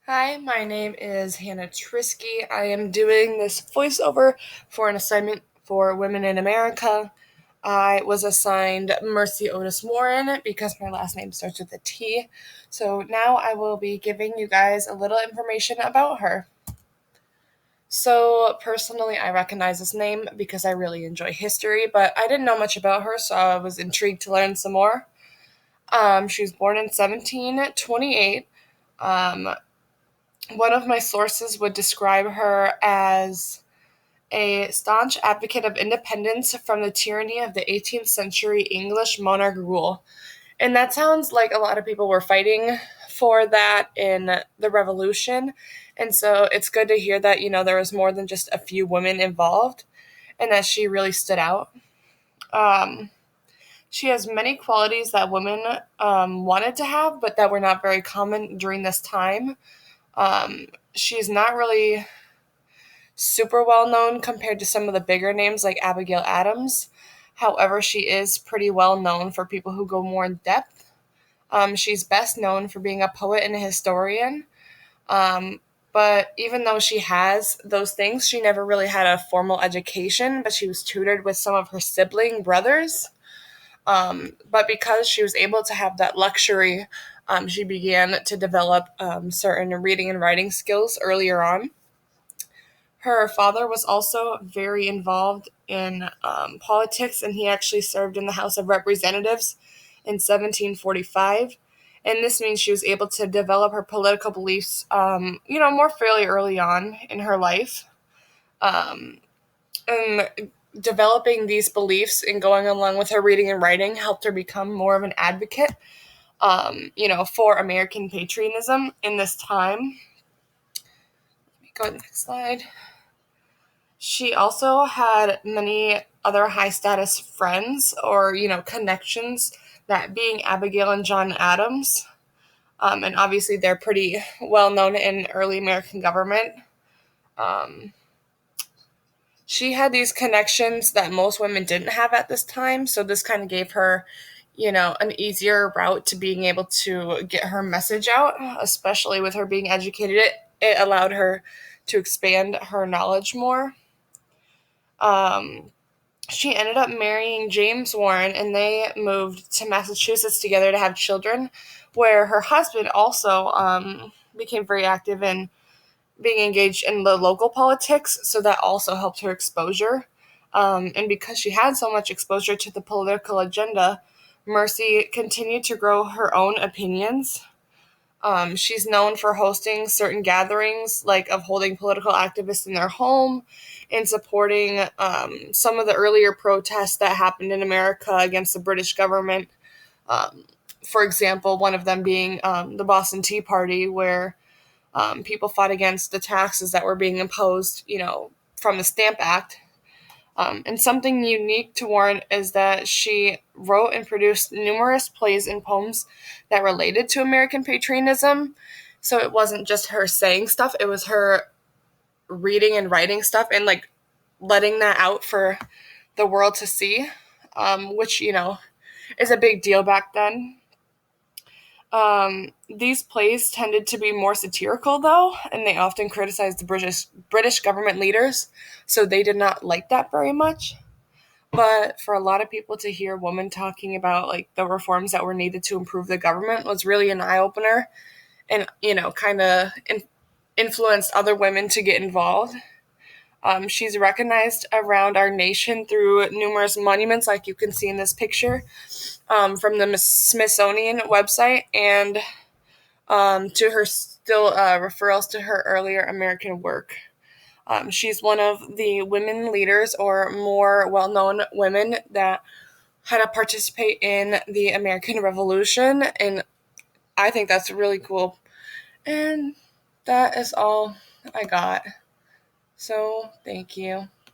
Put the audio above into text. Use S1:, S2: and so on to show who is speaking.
S1: Hi, my name is Hannah Trisky. I am doing this voiceover for an assignment for Women in America. I was assigned Mercy Otis Warren because my last name starts with a T. So now I will be giving you guys a little information about her. So, personally, I recognize this name because I really enjoy history, but I didn't know much about her, so I was intrigued to learn some more. She was born in 1728. Um, One of my sources would describe her as a staunch advocate of independence from the tyranny of the 18th century English monarch rule. And that sounds like a lot of people were fighting for that in the Revolution. And so it's good to hear that, there was more than just a few women involved and that she really stood out. Um, she has many qualities that women wanted to have, but that were not very common during this time. She's not really super well known compared to some of the bigger names like Abigail Adams. However, she is pretty well known for people who go more in depth. She's best known for being a poet and a historian. Um, but even though she has those things, she never really had a formal education, but she was tutored with some of her sibling brothers. But because she was able to have that luxury, she began to develop certain reading and writing skills earlier on. Her father was also very involved in politics, and he actually served in the House of Representatives in 1745. And this means she was able to develop her political beliefs, more fairly early on in her life. Um, and developing these beliefs and going along with her reading and writing helped her become more of an advocate, for American patriotism in this time. Let me go to the next slide. She also had many other high status friends or, connections, that being Abigail and John Adams. And obviously, they're pretty well known in early American government. Um, she had these connections that most women didn't have at this time. So, this kind of gave her, an easier route to being able to get her message out, especially with her being educated. It allowed her to expand her knowledge more. Um, she ended up marrying James Warren, and they moved to Massachusetts together to have children, where her husband also became very active in being engaged in the local politics, so that also helped her exposure. And because she had so much exposure to the political agenda, Mercy continued to grow her own opinions. She's known for hosting certain gatherings, like of holding political activists in their home and supporting some of the earlier protests that happened in America against the British government. Um, for example, one of them being the Boston Tea Party, where people fought against the taxes that were being imposed, from the Stamp Act. And something unique to Warren is that she wrote and produced numerous plays and poems that related to American patriotism. So it wasn't just her saying stuff, it was her reading and writing stuff and like letting that out for the world to see, which, is a big deal back then. These plays tended to be more satirical, though, and they often criticized the British government leaders, so they did not like that very much. But for a lot of people to hear women talking about like the reforms that were needed to improve the government was really an eye opener, and kind of influenced other women to get involved. She's recognized around our nation through numerous monuments, like you can see in this picture, from the Smithsonian website, and to her still referrals to her earlier American work. She's one of the women leaders or more well known women that had to participate in the American Revolution, and I think that's really cool. And that is all I got. So, thank you.